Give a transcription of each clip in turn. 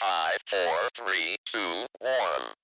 5, 4, 3, 2, 1.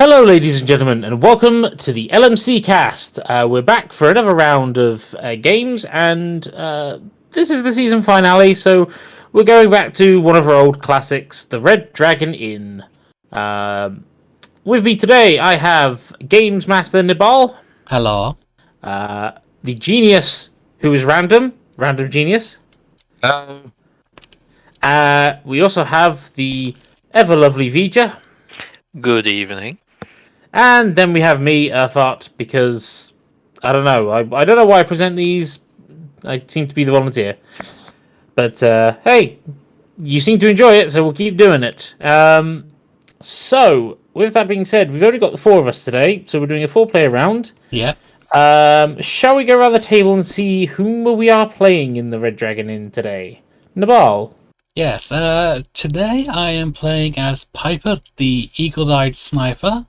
Hello, ladies and gentlemen, and welcome to the LMC Cast. We're back for another round of games, and this is the season finale, so we're going back to one of our old classics, the Red Dragon Inn. With me today, I have Games Master Nibal. Hello. The Genius, who is Random Genius. Hello. We also have the ever-lovely Vger. Good evening. And then we have me, Earthart, because I don't know. I don't know why I present these. I seem to be the volunteer. But hey, you seem to enjoy it, so we'll keep doing it. So, with that being said, we've only got the four of us today, so we're doing a 4-player round. Yeah. Shall we go around the table and see whom we are playing in the Red Dragon Inn today? Nabal. Yes. Today I am playing as Piper, the eagle-eyed sniper.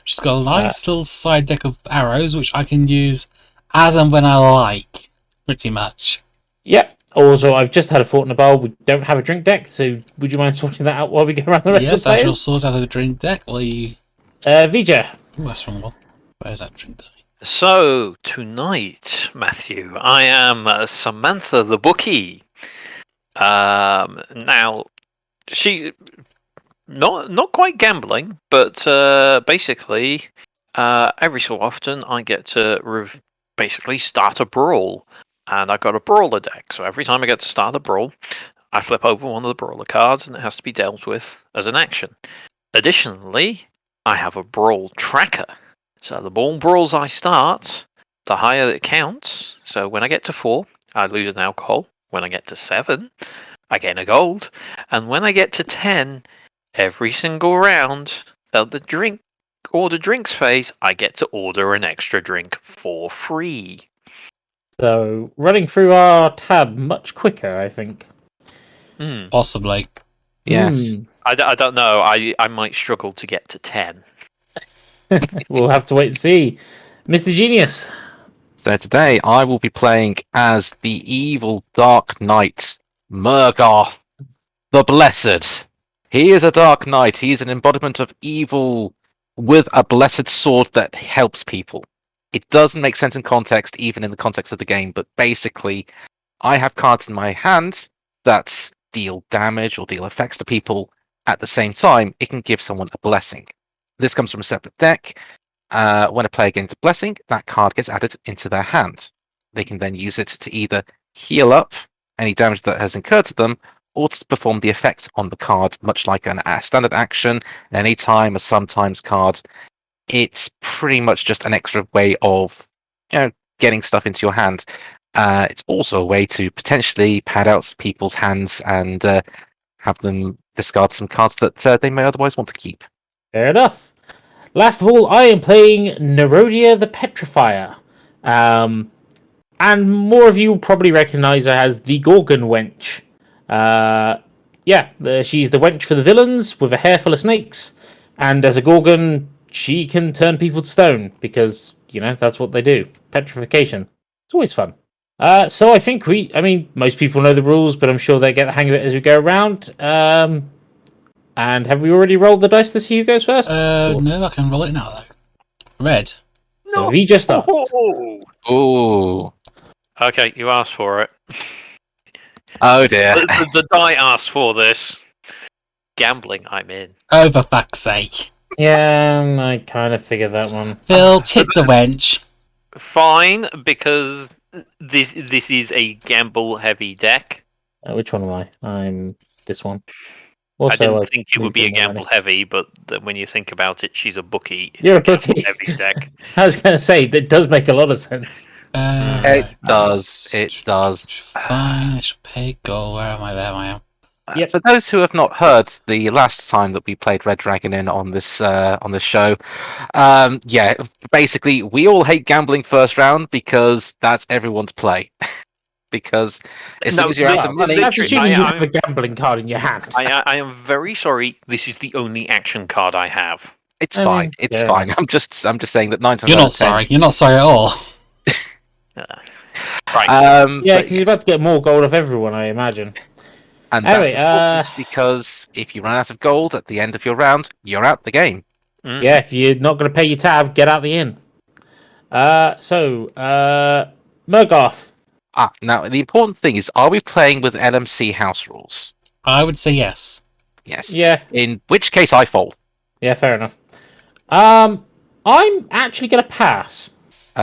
She's got a nice little side deck of arrows, which I can use as and when I like, pretty much. Yep. Also, I've just had a thought, Nabal. We don't have a drink deck, so would you mind sorting that out while we go around the rest of the players? Yes, I shall sort out the drink deck while you... Vger. Ooh, that's wrong one. Where's that drink deck? So, tonight, Matthew, I am Samantha the Bookie. Now, she not quite gambling, but basically every so often I get to basically start a brawl, and I've got a brawler deck. So every time I get to start a brawl, I flip over one of the brawler cards, and it has to be dealt with as an action. Additionally, I have a brawl tracker. So the more brawls I start, the higher it counts. So when I get to 4, I lose an alcohol. When I get to 7, I gain a gold. And when I get to 10, every single round of the order drinks phase, I get to order an extra drink for free. So running through our tab much quicker, I think. Possibly. Yes. I don't know. I might struggle to get to 10. We'll have to wait and see. Mr. Genius. So today I will be playing as the evil Dark Knight, Murgoth, the Blessed. He is a Dark Knight. He is an embodiment of evil with a blessed sword that helps people. It doesn't make sense in context, even in the context of the game, but basically, I have cards in my hand that deal damage or deal effects to people. At the same time, it can give someone a blessing. This comes from a separate deck. When a player gains a blessing, that card gets added into their hand. They can then use it to either heal up any damage that has incurred to them, or to perform the effect on the card, much like a standard action, anytime, a sometimes card. It's pretty much just an extra way of getting stuff into your hand. It's also a way to potentially pad out people's hands and have them discard some cards that they may otherwise want to keep. Fair enough. Last of all, I am playing Nerodia the Petrifier. And more of you will probably recognise her as the Gorgon Wench. She's the wench for the villains with a hair full of snakes. And as a Gorgon, she can turn people to stone because, that's what they do. Petrification. It's always fun. So I think most people know the rules, but I'm sure they get the hang of it as we go around. And have we already rolled the dice to see who goes first? No, I can roll it now, though. Red. So he just starts. Ooh. Okay, you asked for it. Oh dear. The die asked for this. Gambling, I'm in. Oh, for fuck's sake. Yeah, I kind of figured that one. Phil, tip the wench. Fine, because this is a gamble-heavy deck. Which one am I? I'm this one. I didn't think it would be a gamble-heavy, but when you think about it, she's a bookie. It's You're a bookie. Heavy deck. I was going to say, that does make a lot of sense. It does. Fine, I should pay gold. Where am I? There I am. Yep. For those who have not heard the last time that we played Red Dragon on this show, basically we all hate gambling first round because that's everyone's play. Because as soon as you're out of money, that's assuming you have a gambling card in your hand. I am very sorry. This is the only action card I have. It's fine. It's fine. I'm just saying that 9 times You're out not of 10, sorry. You're not sorry at all. Right. Because you're about to get more gold off everyone, I imagine. And Anyway, that's because if you run out of gold at the end of your round, you're out the game. Yeah, if you're not going to pay your tab, get out the inn. Murgoth. Now the important thing is, are we playing with LMC house rules? I would say yes. Yes. Yeah. In which case, I fold. Yeah, fair enough. I'm actually going to pass.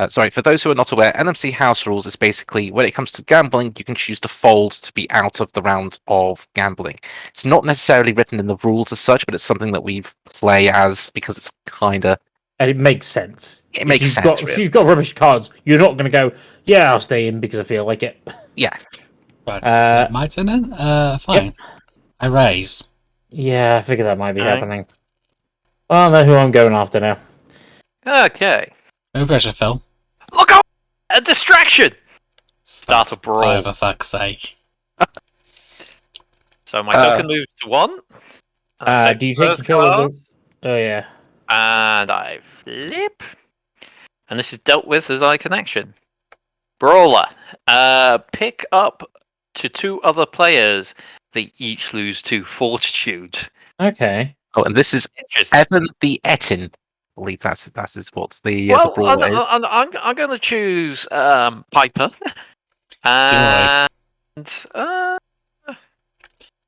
Sorry, for those who are not aware, LMC house rules is basically when it comes to gambling, you can choose to fold to be out of the round of gambling. It's not necessarily written in the rules as such, but it's something that we play as because it's kind of... And it makes sense. It makes sense. If you've got rubbish cards, you're not going to go, yeah, I'll stay in because I feel like it. Yeah. Right, my turn then? Fine. Yep. I raise. Yeah, I figured that might be happening. I know who I'm going after now. Okay. No pressure, Phil. Look out! A distraction! Start a brawl. Oh, for fuck's sake. So my token moves to 1. Do you take control of the... Oh, yeah. And I flip. And this is dealt with as I can action. Brawler. Pick up to 2 other players. They each lose 2 fortitude. Okay. Oh, and this is Evan the Etin. I believe that's what's the brawler is. I'm going to choose Piper and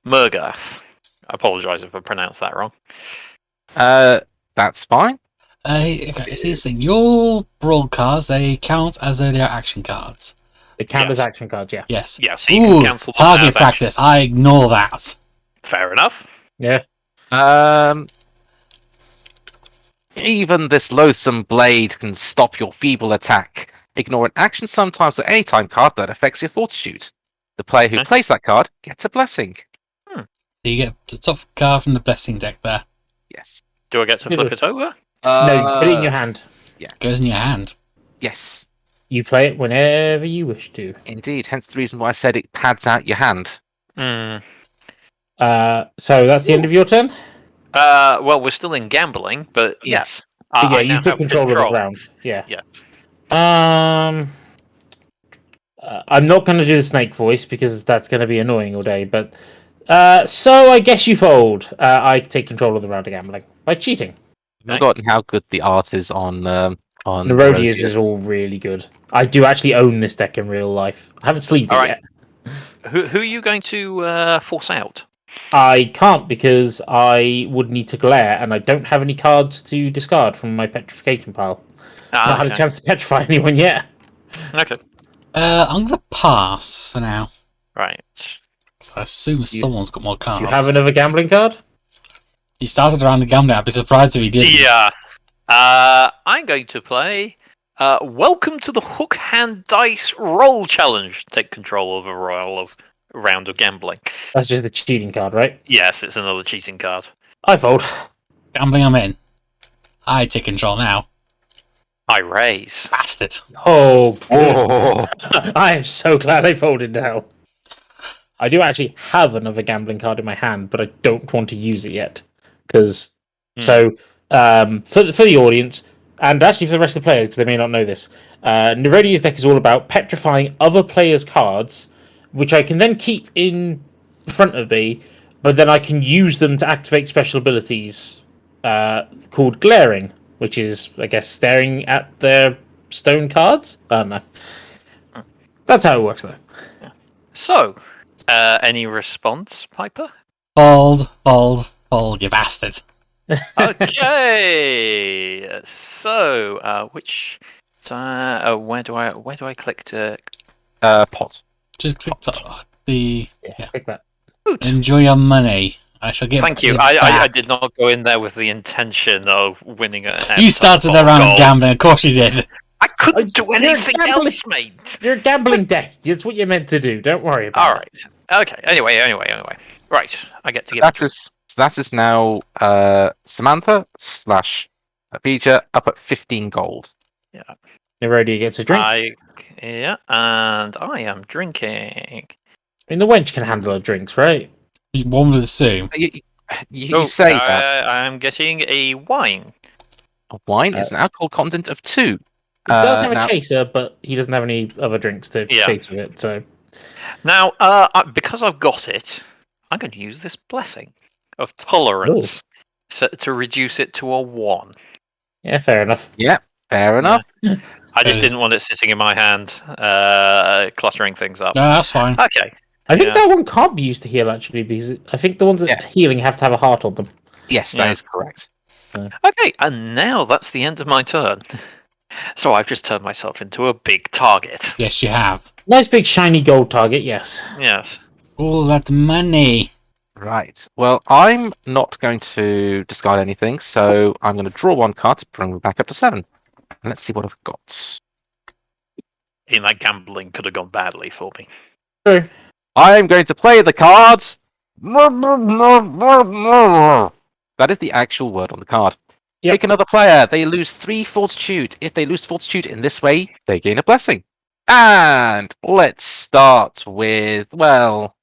Murgoth. apologise if I pronounced that wrong. That's fine. Okay, here's the thing. Your brawl cards, they count as earlier action cards. They count as Yes. action cards, yeah. Yes. Yeah, so you can cancel them target as practice. I ignore that. Fair enough. Yeah. Even this loathsome blade can stop your feeble attack. Ignore an action sometimes or any time card that affects your fortitude. The player who Okay. plays that card gets a blessing. You get the top card from the blessing deck there. Yes. Do I get to flip it over? No, you put it in your hand. Goes in your hand. Yes, You play it whenever you wish to. indeed. Hence the reason why I said it pads out your hand. Hmm. So that's the end of your turn? Well, we're still in gambling, but yes. Yeah, I you now took have control of the ground. Yeah. Yes. I'm not going to do the snake voice because that's going to be annoying all day, but so I guess you fold. I take control of the round of gambling by cheating. I've forgotten how good the art is on Nerodia's is all really good. I do actually own this deck in real life. I haven't sleeved it All right. yet. Who are you going to force out? I can't because I would need to glare, and I don't have any cards to discard from my petrification pile. Not had a chance to petrify anyone yet. Okay. I'm gonna pass for now. Right. I assume someone's got more cards. Do you have another gambling card? He started around the gambling. I'd be surprised if he didn't. Yeah. I'm going to play. Welcome to the Hook Hand Dice Roll Challenge. Take control of a round of gambling. That's just the cheating card, right? Yes, it's another cheating card. I fold. Gambling, I'm in. I take control now. I raise. Bastard. Oh, good. Oh, I am so glad I folded now. I do actually have another gambling card in my hand, but I don't want to use it yet. Because, for the audience, and actually for the rest of the players, because they may not know this, Nerodia's deck is all about petrifying other players' cards, which I can then keep in front of me, but then I can use them to activate special abilities called glaring, which is, I guess, staring at their stone cards? I don't know. That's how it works, though. So, any response, Piper? Fold, you bastard. Okay. So, where do I click to? pot. Just click the... Yeah, pick that. Enjoy your money. I shall get Thank you. it I back. did not go in there with the intention of winning a. You started pot of around gold. gambling. Of course you did. I couldn't do You're anything gambling. else, mate. You're a gambling deck. That's what you're meant to do. Don't worry about All it. right. Okay. Anyway. Right. I get to get. That is now Samantha / Vger up at 15 gold. Nerodia gets a drink. And I am drinking. I mean, the wench can handle her drinks, right? One would assume. You say that I'm getting a wine. a wine is an alcohol content of 2. He does have now- a chaser, but he doesn't have any other drinks to Yeah. chase with it, so... Now, because I've got it, I'm going to use this blessing of tolerance to reduce it to a 1. Yeah, fair enough. Fair enough. I just didn't want it sitting in my hand, cluttering things up. No, that's fine. Okay. I think Yeah. that one can't be used to heal, actually, because I think the ones that Yeah. healing have to have a heart on them. Yes, that is correct. Okay, and now that's the end of my turn. So I've just turned myself into a big target. Yes, you have. Nice big shiny gold target, yes. Yes. All that money. Right. Well, I'm not going to discard anything, so I'm going to draw 1 card to bring me back up to 7. And let's see what I've got. In that gambling could have gone badly for me. True. I am going to play the cards. That is the actual word on the card. Yep. Pick another player. They lose 3 fortitude. If they lose fortitude in this way, they gain a blessing. And let's start with, well,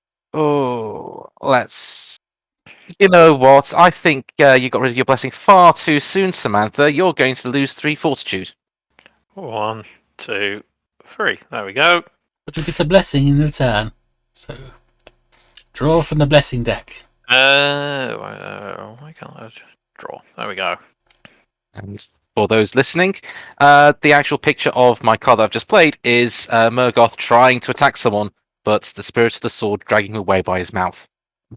let's... You know what? I think you got rid of your blessing far too soon, Samantha. You're going to lose 3 fortitude. 1, 2, 3. There we go. But you get a blessing in return. So, draw from the blessing deck. Why can't I just draw? There we go. And for those listening, the actual picture of my card that I've just played is Murgoth trying to attack someone, but the spirit of the sword dragging him away by his mouth.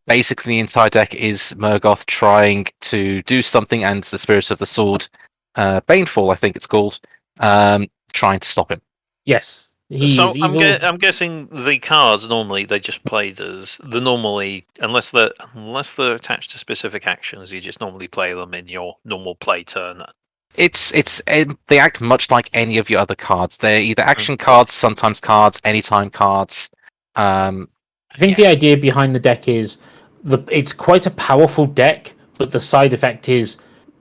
basically the entire deck is Murgoth trying to do something, and the Spirit of the Sword, Banefall, I think it's called, trying to stop him. Yes, he So is evil. I'm guessing the cards normally they just played as the normally unless they're attached to specific actions, you just normally play them in your normal play turn. They act much like any of your other cards. They're either action cards, sometimes cards, anytime cards. I think the idea behind the deck is it's quite a powerful deck, but the side effect is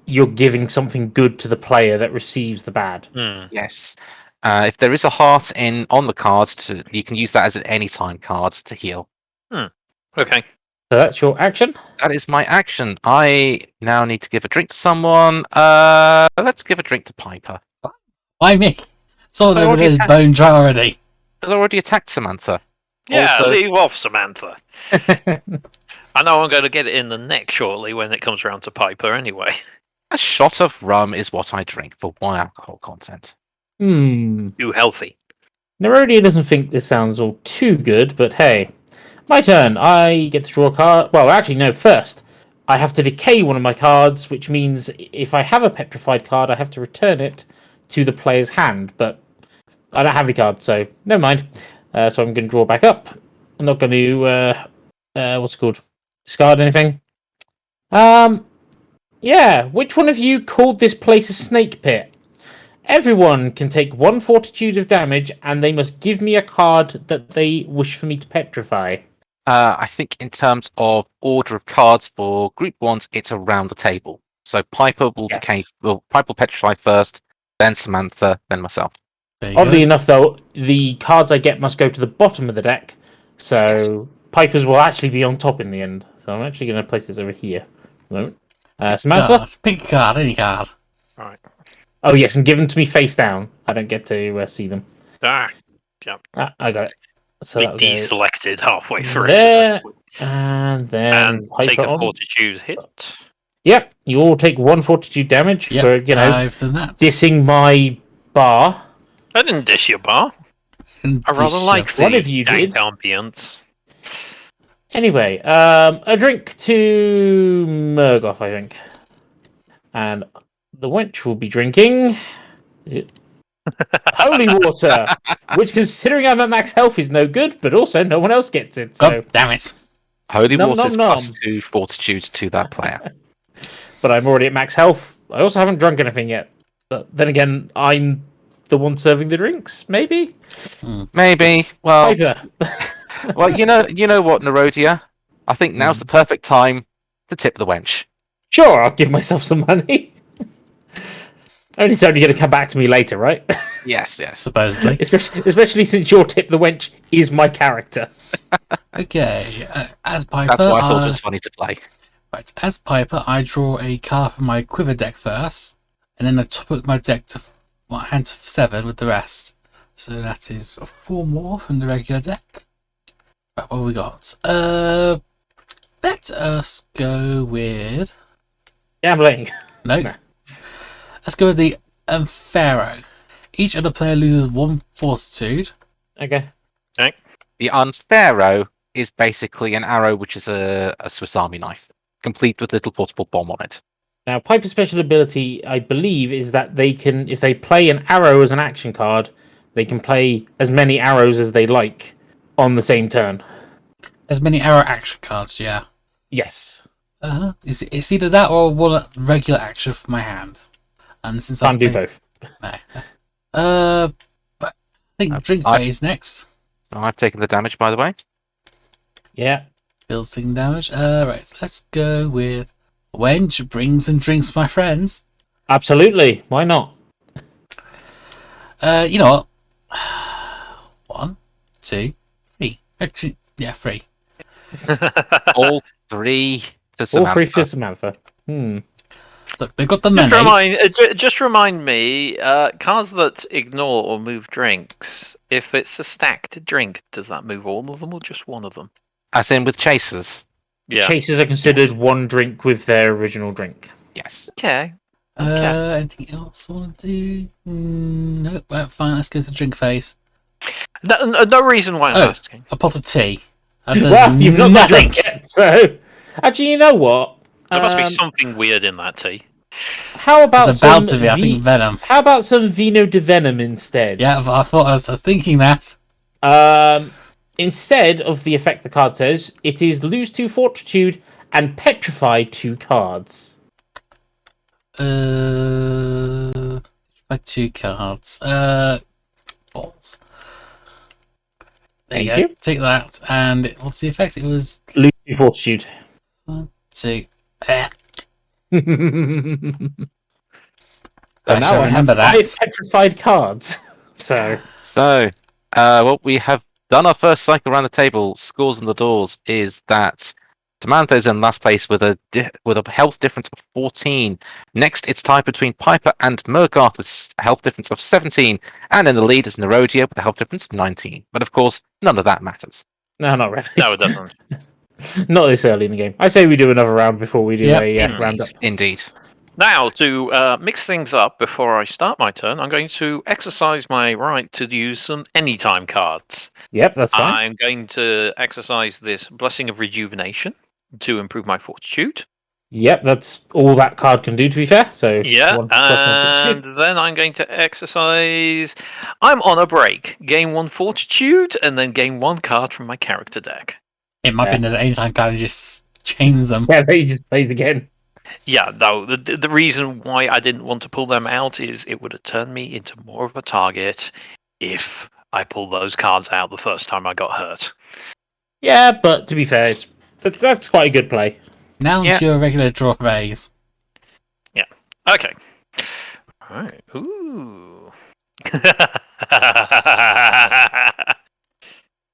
you're giving something good to the player that receives the bad. Yes. If there is a heart on the card, you can use that as an anytime card to heal. Okay. So that's your action. That is my action. I now need to give a drink to someone. Let's give a drink to Piper. Why me? Someone So over already there is attacked- bone dry already. Has already attacked Samantha. Yeah, Also- leave off, Samantha. I know I'm going to get it in the neck shortly when it comes around to Piper anyway. A shot of rum is what I drink for 1 alcohol content. Too healthy. Nerodia doesn't think this sounds all too good, but hey. My turn. I get to draw a card. Well, actually, no, first. I have to decay one of my cards, which means if I have a petrified card, I have to return it to the player's hand, but I don't have any cards, so never mind. So I'm going to draw back up. I'm not going to, what's it called? Discard anything. Yeah, which one of you called this place a snake pit? Everyone can take 1 fortitude of damage, and they must give me a card that they wish for me to petrify. I think in terms of order of cards for group ones, it's around the table. So Piper will decay. Well, Piper will petrify first, then Samantha, then myself. Oddly enough, though, the cards I get must go to the bottom of the deck, so Piper's will actually be on top in the end. So I'm actually going to place this over here. At the moment. Samantha? Pick a card, any card. Right. Oh, yes, and give them to me face down. I don't get to see them. Ah, I got it. So be that'll go deselected halfway through. there, and then And take Piper a on. fortitude hit. Yep, you all take 1 fortitude damage Yep, for, you know, I've done that. dissing my bar. I didn't dish your bar. I rather like the One of you dank did. ambience. Anyway, a drink to Murgoth, I think. And the wench will be drinking holy water, which, considering I'm at max health, is no good, but also no one else gets it. So. God damn it. Holy Nom, water nom, is nom. +2 fortitude to that player. But I'm already at max health. I also haven't drunk anything yet. But then again, I'm the one serving the drinks, maybe? Maybe. Well, Piper. well, you know what, Nerodia? I think now's the perfect time to tip the wench. Sure, I'll give myself some money. Only it's only going to come back to me later, right? Yes. Supposedly. Especially since your tip the wench is my character. Okay, as Piper... That's why I thought it was funny to play. Right, as Piper, I draw a card from my quiver deck first, and then I top up my deck to my hand to 7 with the rest. So that is 4 more from the regular deck. Right, what have we got? Let us go with... Gambling. No. Let's go with the Pharaoh. Each other player loses 1 fortitude. Okay. The Unpharaoh is basically an arrow which is a Swiss Army knife, complete with little portable bomb on it. Now, Piper's special ability, I believe, is that they can, if they play an arrow as an action card, they can play as many arrows as they like on the same turn. As many arrow action cards, yeah. Yes. It's either that or one regular action from my hand. And since Can't do both. No. But I think drink phase next. So I've taken the damage, by the way. Yeah. Bill's taking damage. Right, so let's go with Wench brings and drinks for my friends. Absolutely. Why not? You know what? 1, 2, 3. Actually, yeah, 3. All 3 to All Samantha. 3 for Samantha. Look, they've got the Just money. just remind me, cards that ignore or move drinks, if it's a stacked drink, does that move all of them or just one of them? As in with chasers. Yeah. Chasers are considered one drink with their original drink. Yes. Okay. Anything else I want to do? No, right, fine, let's go to the drink phase. No reason why I'm asking. A pot of tea. And there's Well, you've not got nothing. drunk yet, so actually, you know what? There must be something weird in that tea. How about It's about some to be, I think, Venom. How about some Vino de Venom instead? Yeah, but I thought I was thinking that. Instead of the effect the card says, it is lose 2 fortitude and petrify 2 cards. By 2 cards. Balls. There you Thank go. Take that, and what's the effect? It was Lose 2 fortitude. 1, 2. So I now shall I have remember 5 that. petrified cards. So What we have done our first cycle around the table, scores on the doors, is that Samantha is in last place with a health difference of 14. Next, it's tied between Piper and Murgarth with a health difference of 17. And in the lead is Nerodia with a health difference of 19. But of course, none of that matters. no, not really. No, it doesn't. Not this early in the game. I say we do another round before we do a roundup. Indeed. Now, to mix things up before I start my turn, I'm going to exercise my right to use some anytime cards. Yep, that's fine. I'm going to exercise this Blessing of Rejuvenation to improve my fortitude. Yep, that's all that card can do, to be fair. So Yeah, 1 plus 1 fortitude. and then I'm going to exercise... I'm on a break. Gain 1 fortitude, and then gain 1 card from my character deck. It might be that anytime card just chains them. Yeah, they just plays again. Yeah, no, the reason why I didn't want to pull them out is it would have turned me into more of a target if I pulled those cards out the first time I got hurt. Yeah, but to be fair, that's quite a good play. Now into your regular draw phase. Yeah. Okay. Alright. Ooh.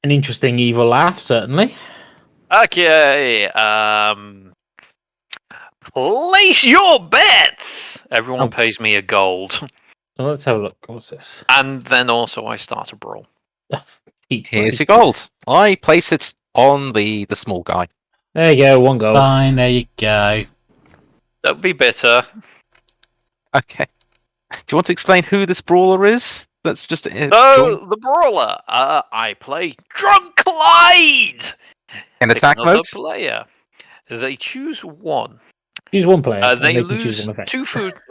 An interesting evil laugh, certainly. Okay. Place your bets! Everyone Oh. pays me a gold. Well, let's have a look. What's this? And then also I start a brawl. Here's your gold. I place it on the small guy. There you go, 1 goal. Fine, there you go. Don't be bitter. Okay. Do you want to explain who this brawler is? That's just So, the brawler. I play Drunk Clyde! in Pick attack another mode. player. They choose 1. Choose 1 player. and They can choose lose 1 effect. 2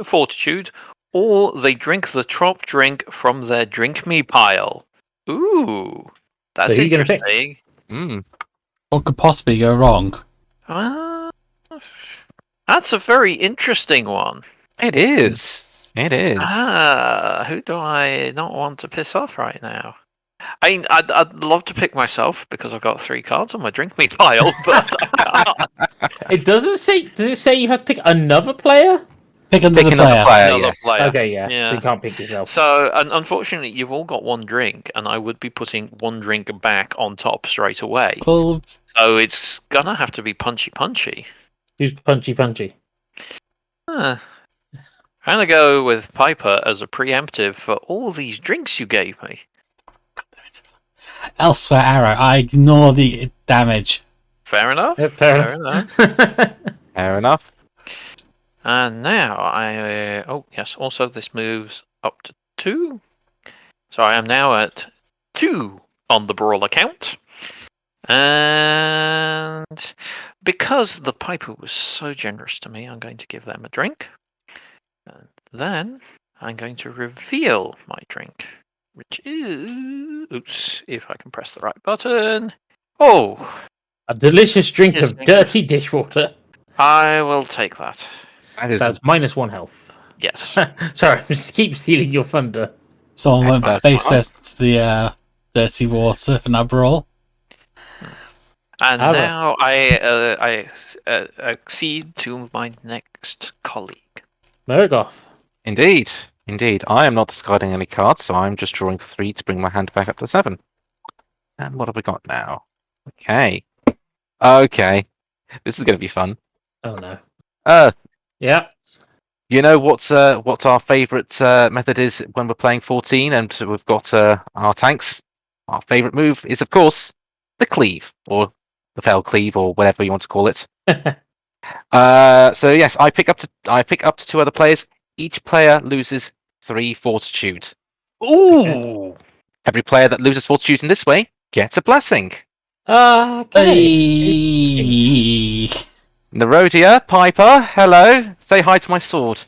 fortitude, or they drink the top drink from their drink me pile. Ooh, that's who are you gonna pick? interesting. Mm. What could possibly go wrong? That's a very interesting one. It is. It is. Who do I not want to piss off right now? I mean, I'd love to pick myself because I've got 3 cards on my drink me pile, but It doesn't say. Does it say you have to pick another player? Pick another Pick another player. player, Another yes. player. Okay, yeah. Yeah. So you can't pick yourself. So, unfortunately, you've all got 1 drink, and I would be putting 1 drink back on top straight away. Well, So it's gonna have to be punchy. Who's punchy? I'm gonna go with Piper as a preemptive for all these drinks you gave me. elsewhere arrow. I ignore the damage. Fair enough. Yeah, Fair enough. Fair enough. And now oh yes. Also, this moves up to 2. So I am now at 2 on the brawler count. And because the Piper was so generous to me, I'm going to give them a drink. And then I'm going to reveal my drink, which is... Oops, if I can press the right button. Oh, A delicious drink Yes, of thank you. dirty dishwater. I will take that. That is That's -1 health. Yes. Sorry, I just keep stealing your thunder. Someone That's went bad. face first to the dirty water for that brawl. And However- now I accede to my next colleague. Murgoth. indeed. I am not discarding any cards, so I'm just drawing 3 to bring my hand back up to 7. And what have we got now? Okay. This is going to be fun. Oh no. Yeah. You know what our favourite method is when we're playing 14 and we've got our tanks? Our favourite move is, of course, the cleave, or the fell cleave, or whatever you want to call it. So yes, I pick up to 2 other players. Each player loses 3 fortitude. Ooh! Every player that loses fortitude in this way gets a blessing. Okay. Hey. Nerodia, Piper, hello. Say hi to my sword.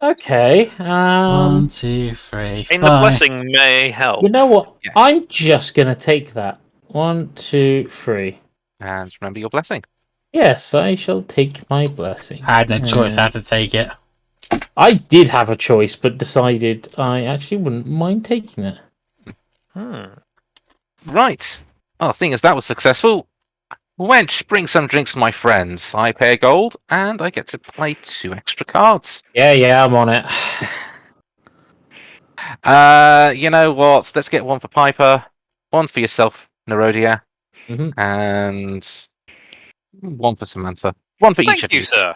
Okay. 1, 2, 3, And the 5. blessing may help. You know what? Yes. I'm just gonna take that. 1, 2, 3. And remember your blessing. Yes, I shall take my blessing. I had no choice. I had to take it. I did have a choice, but decided I actually wouldn't mind taking it. Right. Oh, seeing as that was successful, Wench, bring some drinks to my friends. I pay gold, and I get to play 2 extra cards. Yeah, I'm on it. You know what? Let's get 1 for Piper, 1 for yourself, Nerodia, Mhm. and 1 for Samantha. 1 for each Thank of you, you. sir.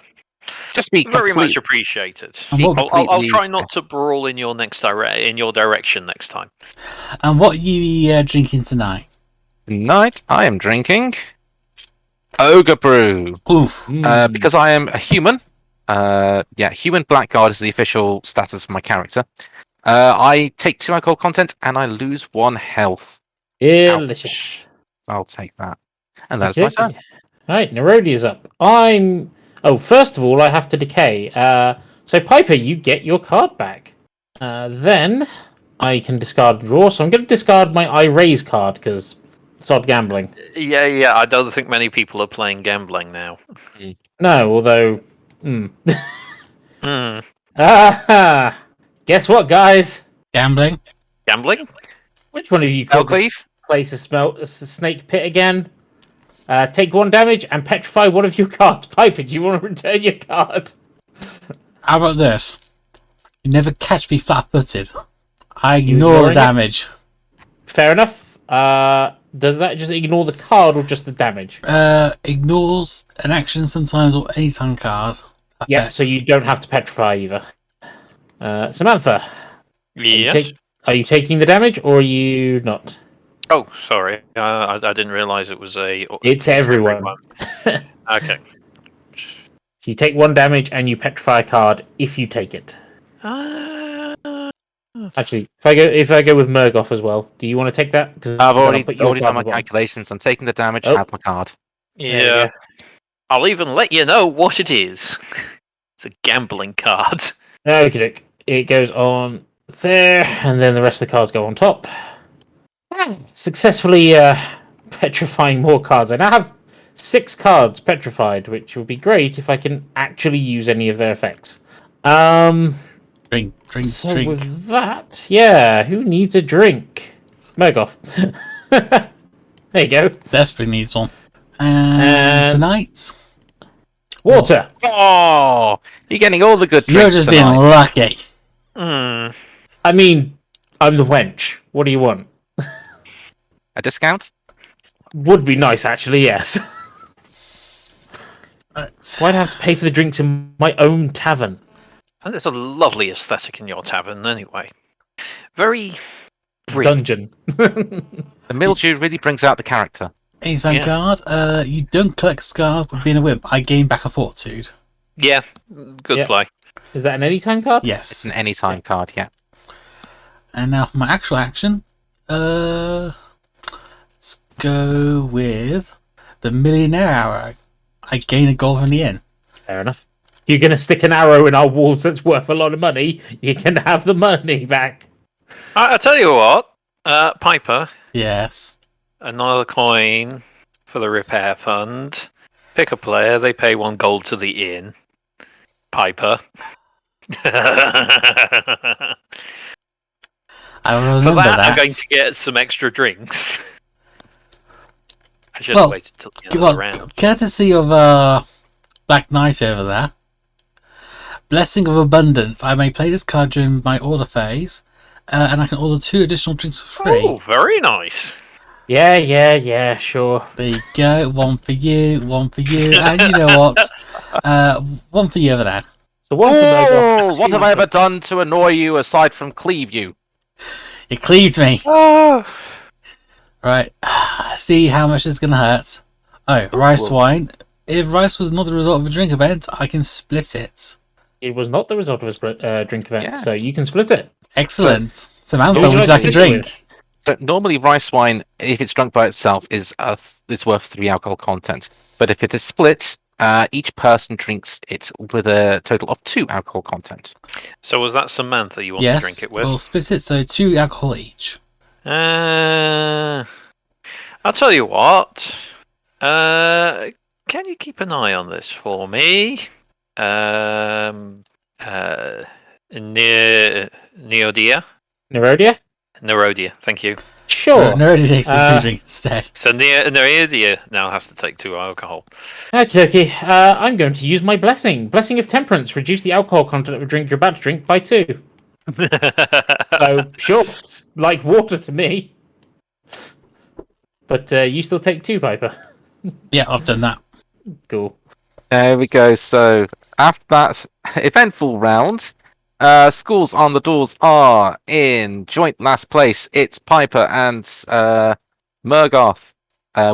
Just be Very much complete- appreciated. And what- I'll completely- try not to brawl in your direction next time. And what are you drinking tonight? Tonight, I am drinking Ogre Brew. Oof. Because I am a human. Human Blackguard is the official status for my character. I take 2 alcohol content and I lose 1 health. Delicious. I'll take that. And that's my turn. Right, Nerodia's up. First of all, I have to decay. So Piper, you get your card back. Then I can discard and draw. So I'm going to discard my I raise card because sod gambling. Yeah. I don't think many people are playing gambling now. No, although. Guess what, guys? Gambling? Gambling? Which one of you could Elcleave? place a snake pit again? Take 1 damage and petrify one of your cards. Piper, do you want to return your card? How about this? You never catch me flat-footed. I ignore the ignoring it? damage. Fair enough. Does that just ignore the card or just the damage? Ignores an action sometimes or anytime card. Yeah, so you don't have to petrify either. Samantha, Yes. are you taking the damage or are you not? Oh, sorry. I didn't realise it was a. It's everyone. Okay. So you take 1 damage and you petrify a card if you take it. Actually, if I go with Murgoth as well, do you want to take that? Because I've already done my calculations. I'm taking the damage, Oh. have my card. Yeah. I'll even let you know what it is. It's a gambling card. Okay, it goes on there, and then the rest of the cards go on top. Successfully petrifying more cards. I now have 6 cards petrified, which would be great if I can actually use any of their effects. Drink. With that, who needs a drink? Murgoth. There you go. Desperately needs one. And tonight, Water. Oh, you're getting all the good you're drinks just tonight. being lucky. I mean, I'm the wench. What do you want? A discount? Would be nice, actually, yes. Why'd I have to pay for the drinks in my own tavern? And there's a lovely aesthetic in your tavern, anyway. Very. Brilliant. Dungeon. The mildew really brings out the character. Anytime Yeah. card. You don't collect scars with being a wimp. I gain back a fortitude. Yeah, good Yeah. play. Is that an anytime card? It's Yes. an anytime card, yeah. And now for my actual action. Let's go with the Millionaire Arrow. I gain a gold from the inn. Fair enough. You're going to stick an arrow in our walls that's worth a lot of money, you can have the money back. I tell you what, Piper, Yes. another coin for the repair fund. Pick a player, they pay 1 gold to the inn. Piper. For I remember that, that. I'm going to get some extra drinks. I should have waited till the end of the round. Courtesy of Black Knight over there. Blessing of Abundance. I may play this card during my order phase, and I can order 2 additional drinks for free. Oh, very nice. Yeah, sure. There you go. 1 for you, 1 for you, and you know what? 1 for you over there. So one for Murgoth, Oh, what have I ever done to annoy you aside from cleave you? You cleaved me. Oh. Right. See how much it's going to hurt. Oh, rice wine. If rice was not the result of a drink event, I can split it. It was not the result of a drink event, Yeah. so you can split it. Excellent. Samantha, Who would you like a to split it drink? with? So normally rice wine, if it's drunk by itself, is worth 3 alcohol content. But if it is split, each person drinks it with a total of 2 alcohol content. So was that Samantha you want to drink Yes, it with? we'll split it, so 2 alcohol each. I'll tell you what. Can you keep an eye on this for me? Neodia? Nerodia, thank you. Sure. No, it takes the 2 drinks instead. So Nerodia now has to take 2 alcohol. Okay. I'm going to use my blessing. Blessing of Temperance. Reduce the alcohol content of a drink you're about to drink by 2. So, sure. It's like water to me. But you still take 2, Piper. Yeah, I've done that. Cool. There we go. So after that eventful round, scores on the doors are in joint last place. It's Piper and Murgoth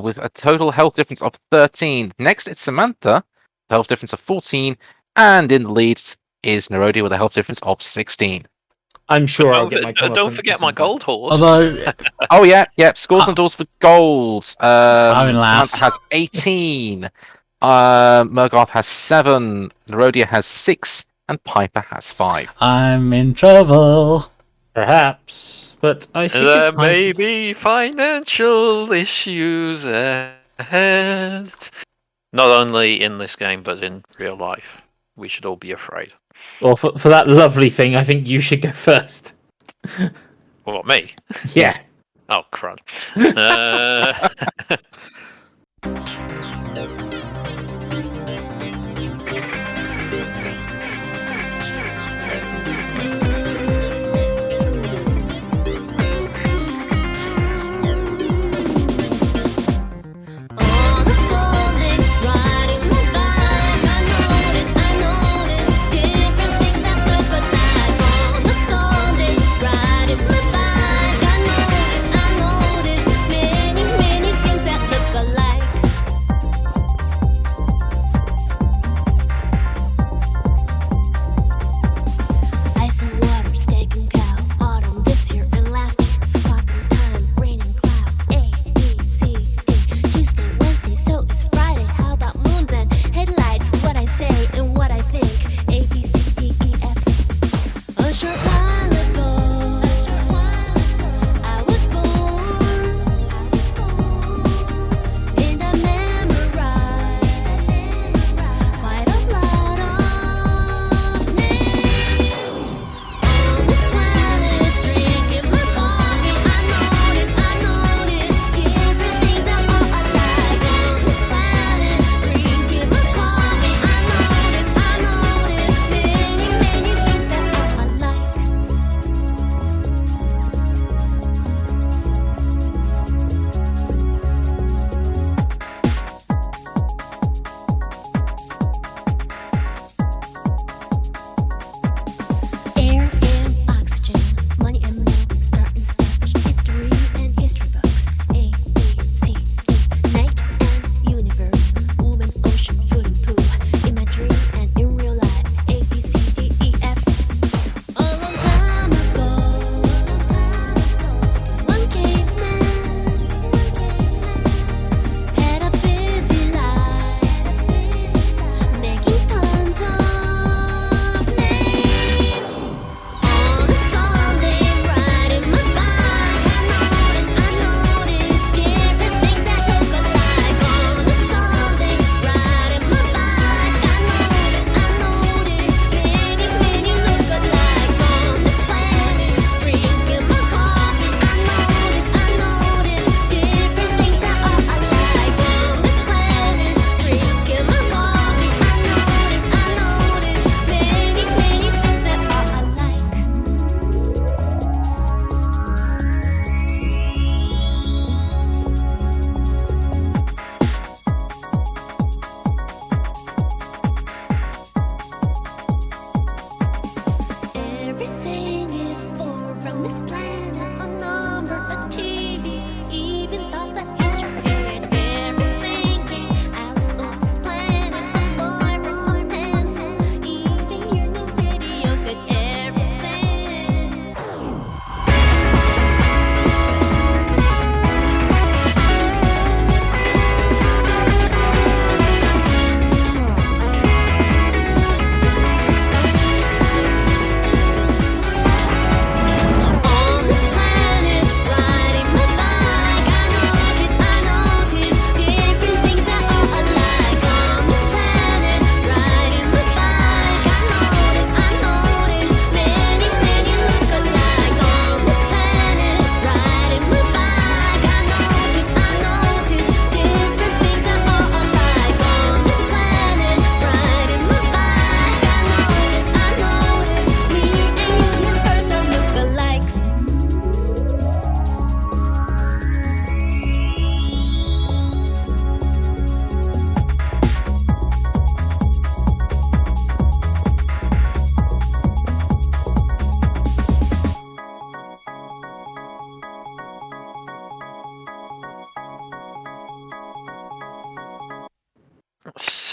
with a total health difference of 13. Next, it's Samantha, a health difference of 14. And in the lead is Nerodia with a health difference of 16. I'm sure I'll get my Don't forget my gold horse. Although, Oh, yeah. Scores on the doors for gold. I'm in last. Samantha has 18. Murgoth has 7. Nerodia has 6. And Piper has 5. I'm in trouble. Perhaps. But I think There it's time may be financial issues ahead. Not only in this game, but in real life. We should all be afraid. Well, for that lovely thing, I think you should go first. What, me? Yeah. Oh, crud.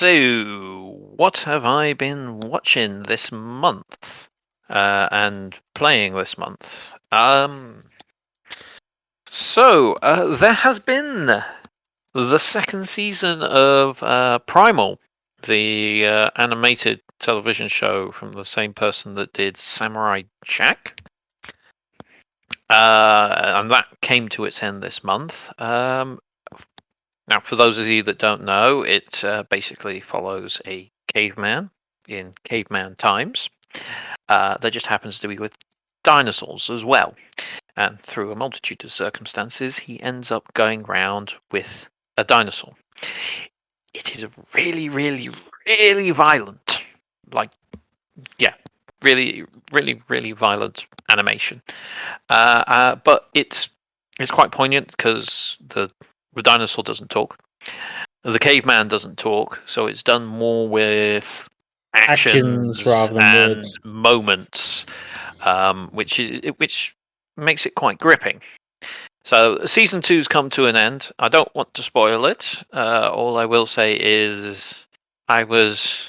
So, what have I been watching this month and playing this month? There has been the second season of Primal, the animated television show from the same person that did Samurai Jack. And that came to its end this month. Now, for those of you that don't know, it basically follows a caveman in caveman times. That just happens to be with dinosaurs as well. And through a multitude of circumstances, he ends up going round with a dinosaur. It is really, really, really violent. Really, really, really violent animation. But it's quite poignant because the dinosaur doesn't talk. The caveman doesn't talk, so it's done more with actions rather than and words. moments, which makes it quite gripping. So season 2's come to an end. I don't want to spoil it. All I will say is I was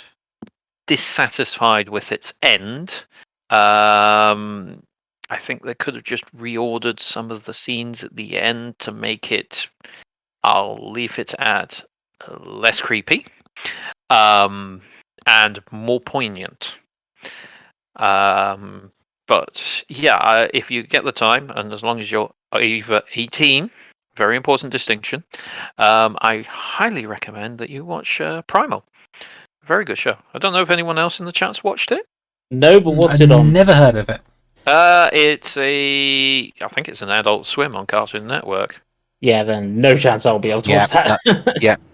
dissatisfied with its end. I think they could have just reordered some of the scenes at the end to make it, I'll leave it at, less creepy and more poignant. But yeah, if you get the time, and as long as you're over 18, very important distinction, I highly recommend that you watch Primal. Very good show. I don't know if anyone else in the chat's watched it. No, but what's I've it on? never heard of it. I think it's an Adult Swim on Cartoon Network. Yeah, then no chance I'll be able to watch that.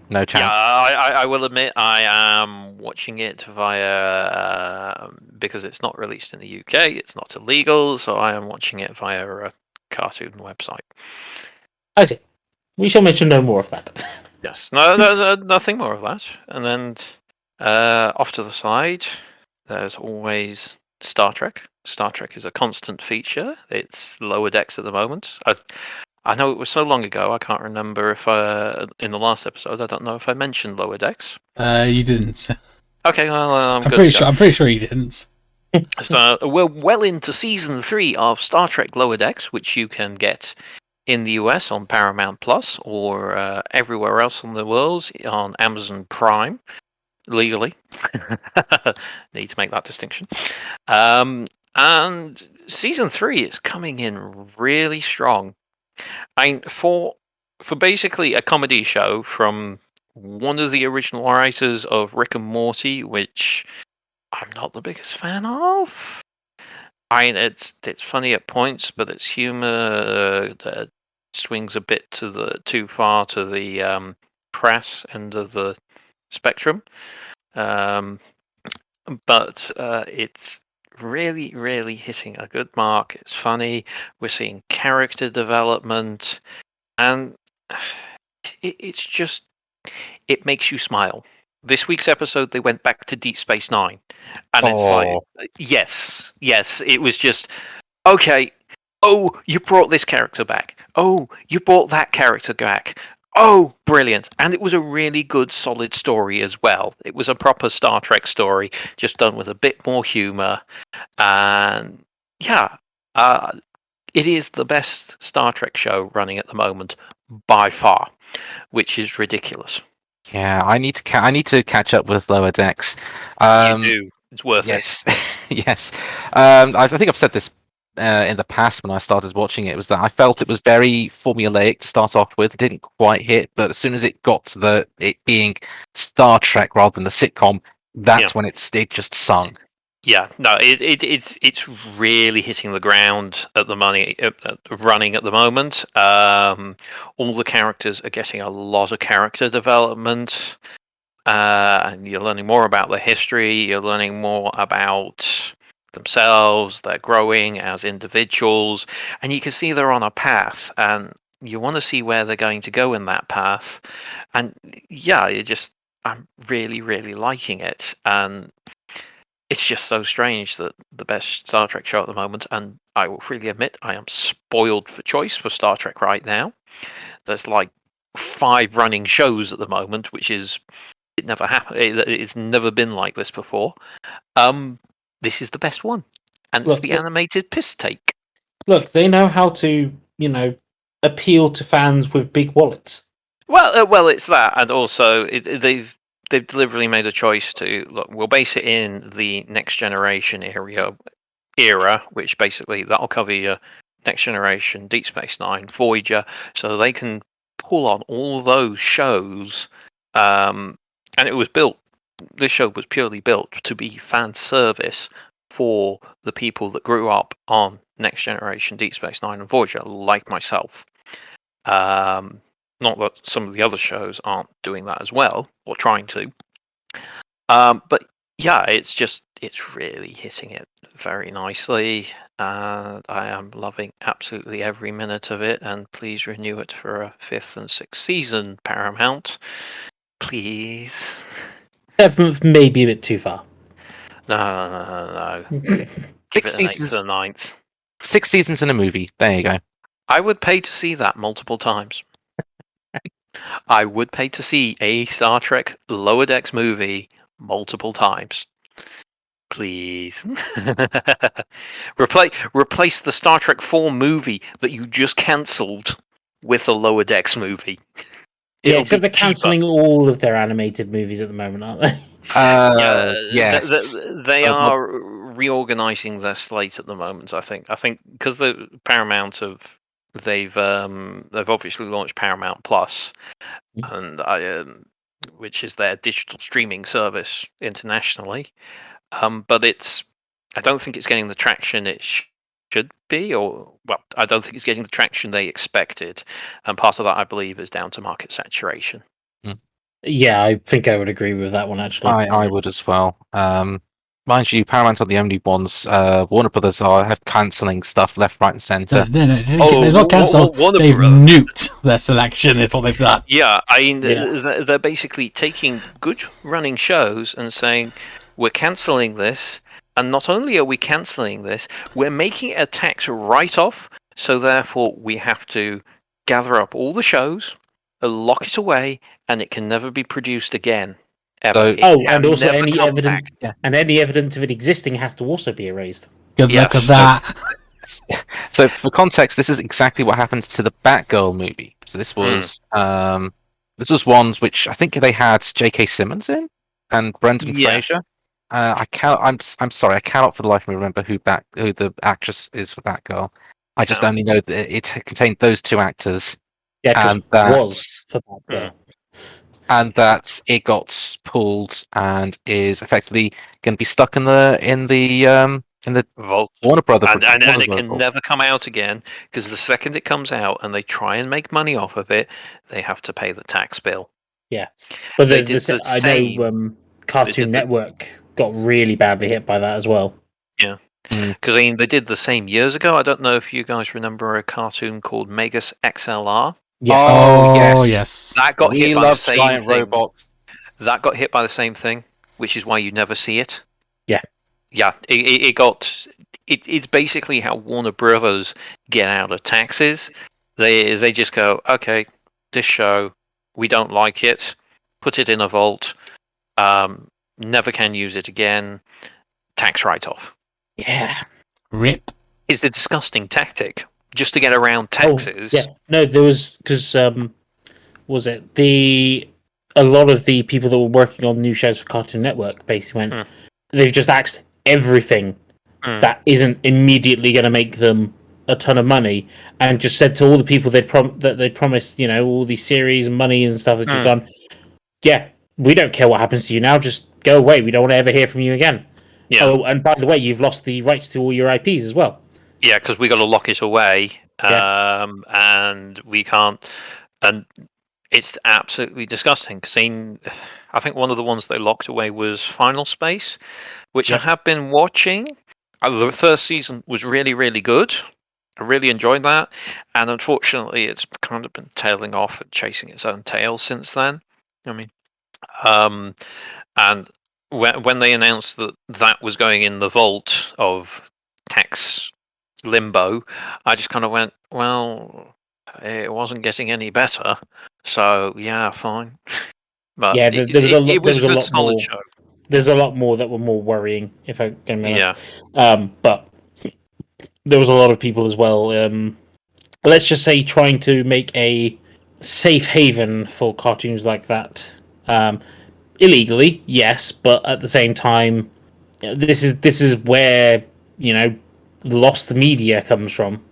No chance. Yeah, I will admit I am watching it via because it's not released in the UK. It's not illegal, so I am watching it via a cartoon website. I see. We shall mention no more of that. Yes, no, nothing more of that. And then off to the side, there's always Star Trek. Star Trek is a constant feature. It's Lower Decks at the moment. I know it was so long ago, I can't remember if in the last episode, I don't know if I mentioned Lower Decks. You didn't. Okay, well, I'm pretty sure you didn't. So we're well into season 3 of Star Trek Lower Decks, which you can get in the US on Paramount Plus or everywhere else in the world on Amazon Prime, legally. Need to make that distinction. And season 3 is coming in really strong. I mean, for basically a comedy show from one of the original writers of Rick and Morty, which I'm not the biggest fan of. I mean, it's funny at points, but its humor that swings a bit too far to the crass end of the spectrum. But it's really, really hitting a good mark. It's funny. We're seeing character development, and it's just, it makes you smile. This week's episode, they went back to Deep Space Nine, and it's like, yes, it was just, okay, oh, you brought this character back. Oh, you brought that character back. Oh, brilliant. And it was a really good, solid story as well. It was a proper Star Trek story, just done with a bit more humour. And yeah, it is the best Star Trek show running at the moment by far, which is ridiculous. Yeah, I need to catch up with Lower Decks. You do. It's worth it. Yes. I think I've said this in the past when I started watching it, was that I felt it was very formulaic to start off with. It didn't quite hit, but as soon as it got to it being Star Trek rather than a sitcom, that's when it just sung. Yeah, no, it's really hitting the ground at the running at the moment. All the characters are getting a lot of character development, and you're learning more about their history. You're learning more about themselves. They're growing as individuals, and you can see they're on a path, and you want to see where they're going to go in that path. And yeah, I'm really, really liking it, and it's just so strange that the best Star Trek show at the moment, and I will freely admit I am spoiled for choice for Star Trek right now. There's like 5 running shows at the moment, which is it never happened. It's never been like this before. This is the best one, and it's Look, the animated piss take. Look, they know how to, appeal to fans with big wallets. Well, it's that, and also they've deliberately made a choice to look. We'll base it in the next generation era, which basically that'll cover your next generation, Deep Space Nine, Voyager, so they can pull on all those shows. And it was built. This show was purely built to be fan service for the people that grew up on Next Generation, Deep Space Nine, and Voyager, like myself. Not that some of the other shows aren't doing that as well, or trying to. But yeah, it's really hitting it very nicely. And I am loving absolutely every minute of it. And please renew it for a 5th and 6th season, Paramount. Please. 7th may be a bit too far. No. Give it an 8th or 9th. 6 seasons in a movie. There you go. I would pay to see that multiple times. I would pay to see a Star Trek Lower Decks movie multiple times. Please. Replace the Star Trek 4 movie that you just cancelled with a Lower Decks movie. Yeah, except they're cancelling all of their animated movies at the moment, aren't they? Yes. They are reorganizing their slate at the moment. I think because the Paramount they've obviously launched Paramount Plus, and which is their digital streaming service internationally. But I don't think it's getting the traction it should be, I don't think it's getting the traction they expected, and part of that, I believe, is down to market saturation. Yeah, I think I would agree with that one, actually. I would as well. Mind you, Paramount are the only ones. Warner Brothers have cancelling stuff left, right, and centre. They're not cancelled. They've nuked their selection. Is what they've done. Yeah, I mean, they're basically taking good running shows and saying, we're cancelling this, and not only are we cancelling this, we're making it a tax write-off, so therefore we have to gather up all the shows, lock it away, and it can never be produced again. Ever. And also any evidence of it existing has to also be erased. Good luck at that. So for context, this is exactly what happened to the Batgirl movie. So this was one which I think they had J.K. Simmons in and Brendan Fraser. I'm sorry, I cannot for the life of me remember who the actress is for Batgirl. I just only know that it contained those two actors. Yeah, and that was for Batgirl. And that it got pulled and is effectively going to be stuck in the vault. Warner Brothers, and it can never come out again, because the second it comes out and they try and make money off of it, they have to pay the tax bill. Yeah, but I know Cartoon Network got really badly hit by that as well. Yeah, because they did the same years ago. I don't know if you guys remember a cartoon called Megas XLR. Yes. Oh yes. That got hit by the same giant thing. robots. That got hit by the same thing, which is why you never see it. Yeah. Yeah, it's basically how Warner Brothers get out of taxes. They just go, okay, this show, we don't like it, put it in a vault, never can use it again, tax write-off. Yeah. Rip. It's a disgusting tactic, just to get around taxes. Yeah, no, there was, because, was it, a lot of the people that were working on new shows for Cartoon Network basically went, they've just axed everything that isn't immediately going to make them a ton of money, and just said to all the people that they promised, all these series and money and stuff that just gone, yeah, we don't care what happens to you now, just go away, we don't want to ever hear from you again. Yeah. Oh, and by the way, you've lost the rights to all your IPs as well. Yeah, because we got to lock it away, and we can't, and it's absolutely disgusting. Because I think one of the ones they locked away was Final Space, which I have been watching. The first season was really, really good. I really enjoyed that, and unfortunately, it's kind of been tailing off and chasing its own tail since then. I mean, and when they announced that was going in the vault of tax limbo, I just kind of went, well, it wasn't getting any better, so yeah, fine. But Yeah, there was a lot. it was a There was a good, lot solid more. show. There's a lot more that were more worrying, if I can be honest. Yeah. But there was a lot of people as well. Let's just say trying to make a safe haven for cartoons like that. Illegally, yes, but at the same time, this is where lost media comes from.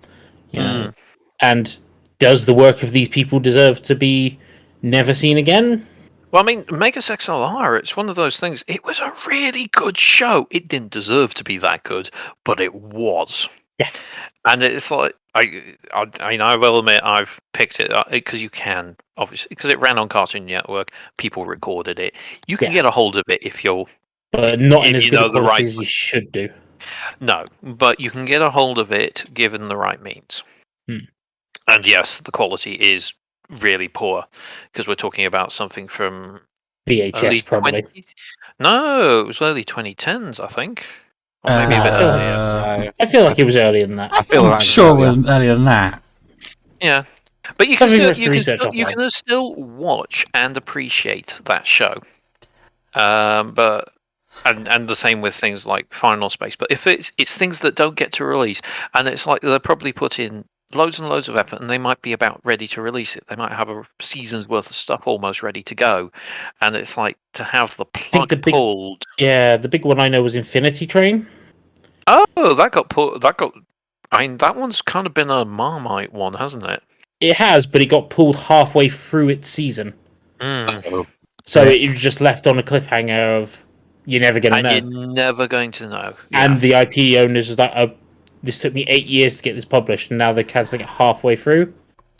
And does the work of these people deserve to be never seen again? Well, I mean, Megas XLR, it's one of those things. It was a really good show. It didn't deserve to be that good, but it was. Yeah. And it's like, I will admit I've picked it because you can, obviously, because it ran on Cartoon Network. People recorded it. You can get a hold of it if but not in as good a the quality right. as you should do. No, but you can get a hold of it given the right means. And yes, the quality is really poor because we're talking about something from VHS early probably. 20... No, it was early 2010s, I think, or maybe a bit earlier. I feel like it was earlier than that. I'm sure it was earlier than that. Yeah, but you can Something still still watch and appreciate that show. But and the same with things like Final Space. But if it's things that don't get to release, and it's like they're probably put in loads and loads of effort, and they might be about ready to release it. They might have a season's worth of stuff almost ready to go, and it's like to have the plug pulled. Yeah, the big one I know was Infinity Train. Oh, that got pulled. I mean, that one's kind of been a Marmite one, hasn't it? It has, but it got pulled halfway through its season. So it was just left on a cliffhanger of you're never going to know. You're never going to know. And the IP owners was like, this took me 8 years to get this published, and now they're cancelling it halfway through.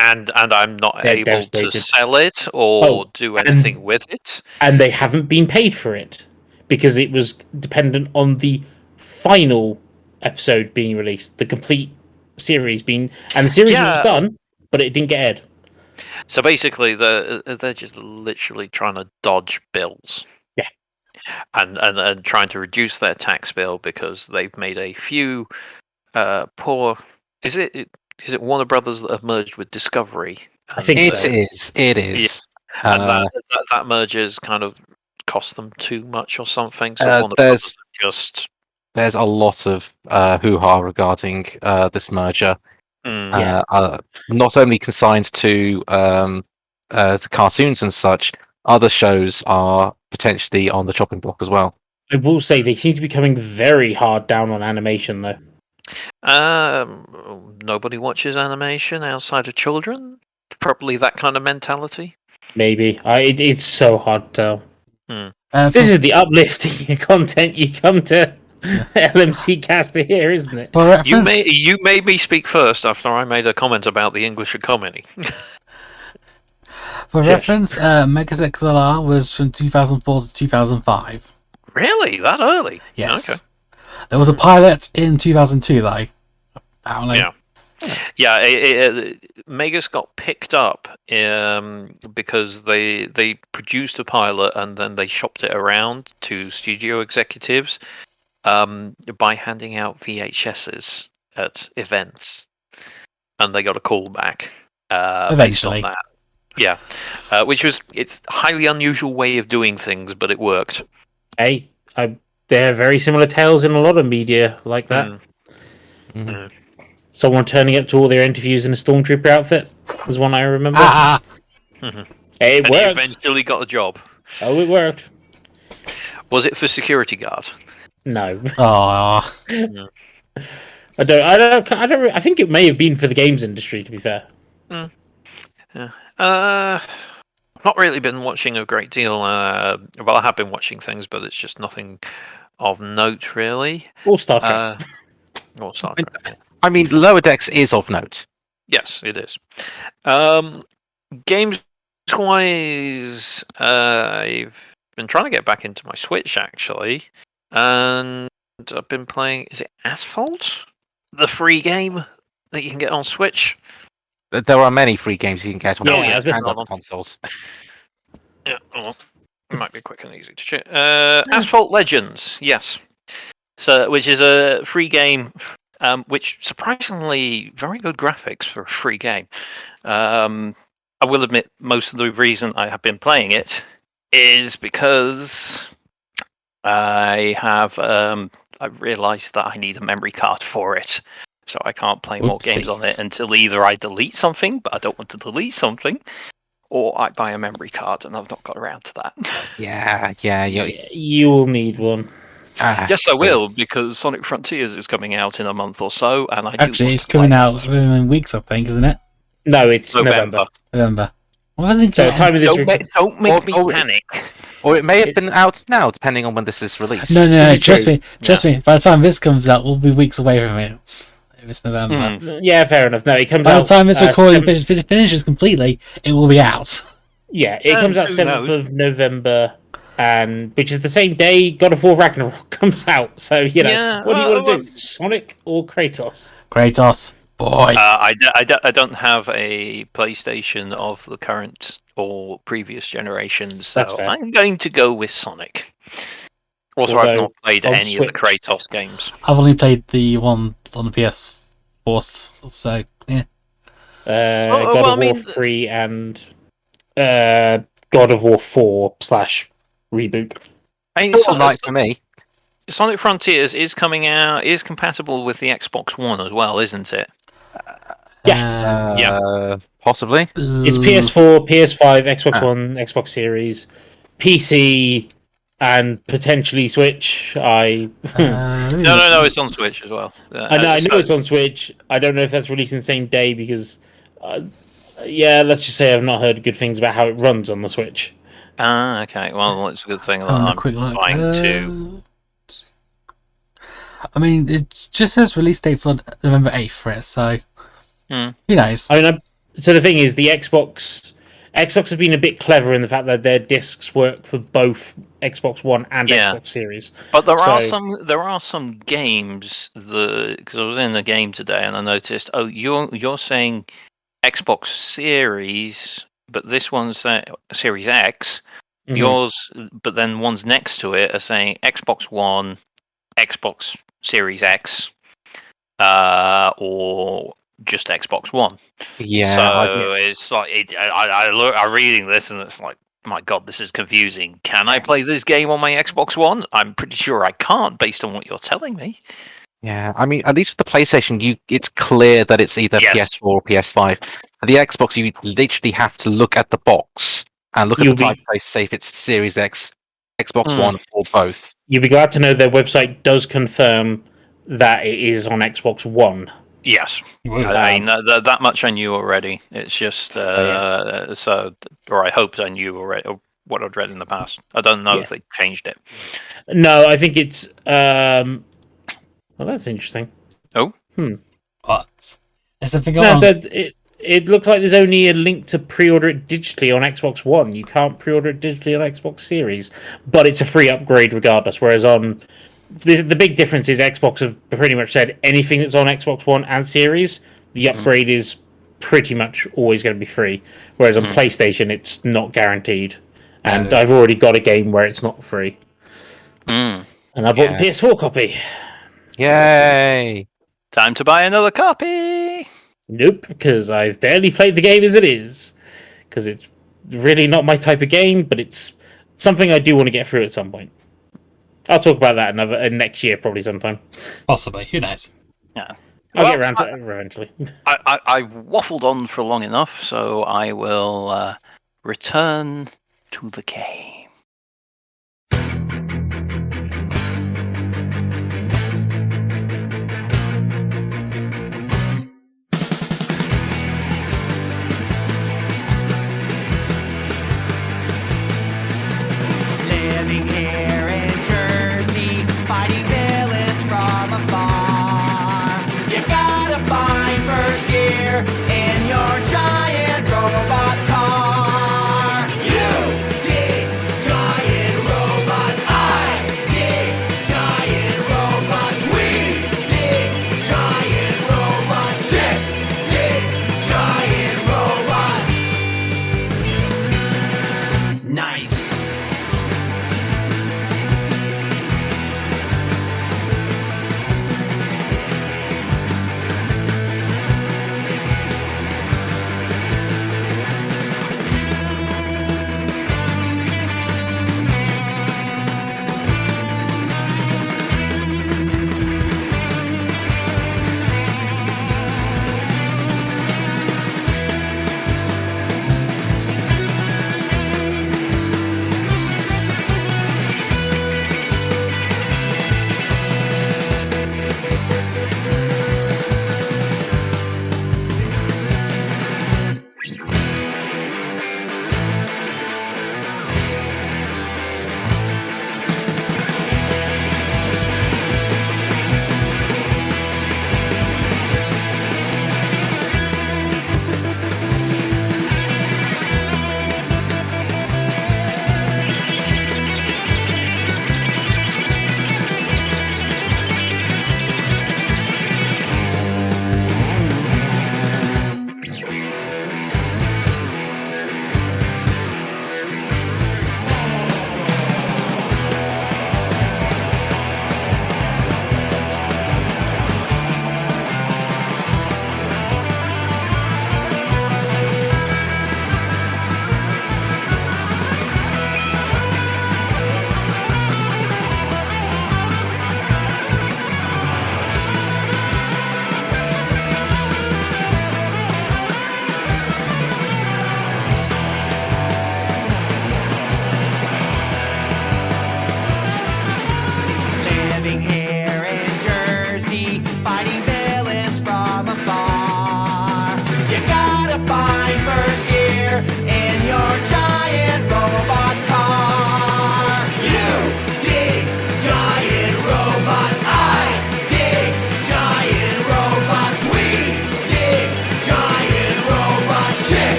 And I'm not able to sell it or do anything with it. And they haven't been paid for it because it was dependent on the final episode being released, the complete series being, and the series was done, but it didn't get aired. So basically, they're just literally trying to dodge bills. Yeah, and trying to reduce their tax bill because they've made a few poor. Is it Warner Brothers that have merged with Discovery? I think it is. It is. Yeah. And that merger's kind of cost them too much or something. So Warner Brothers just. There's a lot of hoo-ha regarding this merger. Not only consigned to cartoons and such, other shows are potentially on the chopping block as well. I will say they seem to be coming very hard down on animation, though. Nobody watches animation outside of children. Probably that kind of mentality. Maybe it's so hard to tell. This is the uplifting content you come to LMC Cast to hear, isn't it? You made me speak first after I made a comment about the English economy. For reference, Megas XLR was from 2004 to 2005. Really? That early? Yes. Okay. There was a pilot in 2002, though. Apparently. Yeah. Megas got picked up because they produced a pilot and then they shopped it around to studio executives by handing out VHSs at events, and they got a call back eventually. based on that. Yeah, it's a highly unusual way of doing things, but it worked. Hey, there are very similar tales in a lot of media like that. Someone turning up to all their interviews in a stormtrooper outfit is one I remember. Hey, it worked. He eventually got a job. Oh, it worked. Was it for security guard? No. Aww. I don't. I think it may have been for the games industry, to be fair. Yeah. I've not really been watching a great deal. Well, I have been watching things, but it's just nothing of note, really. Or Star Trek. Or Star Trek. Yeah. I mean, Lower Decks is of note. Yes, it is. Games-wise, I've been trying to get back into my Switch, actually. And I've been playing, is it Asphalt? The free game that you can get on Switch? There are many free games you can get on Yeah, Switch and other consoles. Yeah, well, it might be quick and easy to check. Asphalt Legends, yes. So, which is a free game, which surprisingly very good graphics for a free game. I will admit, most of the reason I have been playing it is because I have I realised that I need a memory card for it, so I can't play more games on it Oopsies. until either I delete something, but I don't want to delete something, or I buy a memory card, and I've not got around to that. Yeah. You will need one. Yes, I will, because Sonic Frontiers is coming out in a month or so, and I do Actually, want it's to play coming it. out in weeks, I think, isn't it? No, it's November. November. What was it? So time of this Don't make me Oh, panic. Or it may have been out now, depending on when this is released. No, This is trust true. me. Trust me. By the time this comes out, we'll be weeks away from it. If it's November. Yeah, fair enough. No, it comes By out. the time this recording seven- finishes completely, it will be out. Yeah, it comes out who 7th knows? of November, and which is the same day God of War Ragnarok comes out. So Yeah, what do you want to well- do? Sonic or Kratos? Kratos, boy. I don't have a PlayStation of the current or previous generations, so That's fair. I'm going to go with Sonic. Also, I've Although, not played on any of the Switch- Kratos games. I've only played the one on the PS4, so yeah. God well, of I War mean- 3 and God of War 4 / reboot. I mean, Short night for me. Sonic Frontiers is coming out, is compatible with the Xbox One as well, isn't it? Possibly. It's PS4, PS5, Xbox Ah. One, Xbox Series, PC, and potentially Switch. No, it's on Switch as well. I know it's on Switch. I don't know if that's releasing the same day because, let's just say I've not heard good things about how it runs on the Switch. Ah, okay. Well, it's a good thing that Having a I'm quick look. trying to. I mean, it just says release date for November 8th for it, so Hmm. who knows? I mean, so the thing is, the Xbox has been a bit clever in the fact that their discs work for both Xbox One and Yeah. Xbox Series. But there So- are some games because I was in a game today and I noticed. Oh, you're saying Xbox Series, but this one's Series X. Mhm. Yours, but then ones next to it are saying Xbox One, Xbox Series X, or just Xbox One. Yeah. So it's like I'm reading this and it's like, my God, this is confusing. Can I play this game on my Xbox One? I'm pretty sure I can't, based on what you're telling me. Yeah, I mean, at least with the PlayStation, it's clear that it's either Yes. PS4 or PS5. For the Xbox, you literally have to look at the box and look at You'll the be- typeface, say if it's Series X, Xbox One, or both. You'll be glad to know their website does confirm that it is on Xbox One. Yes, Well, I mean that much I knew already. It's just so, or I hoped I knew already what I'd read in the past. I don't know if they changed it. No, I think it's. Well, that's interesting. But there's something No, on. it looks like there's only a link to pre-order it digitally on Xbox One. You can't pre-order it digitally on Xbox Series, but it's a free upgrade regardless. Whereas on the big difference is Xbox have pretty much said anything that's on Xbox One and Series, the upgrade is pretty much always going to be free. Whereas on PlayStation, it's not guaranteed. And I've already got a game where it's not free, and I bought the PS4 copy. Yay! Time to buy another copy. Nope, because I've barely played the game as it is. Because it's really not my type of game, but it's something I do want to get through at some point. I'll talk about that next year, probably sometime. Possibly, who knows? Yeah. I'll Well, get around to it eventually. I waffled on for long enough, so I will return to the game.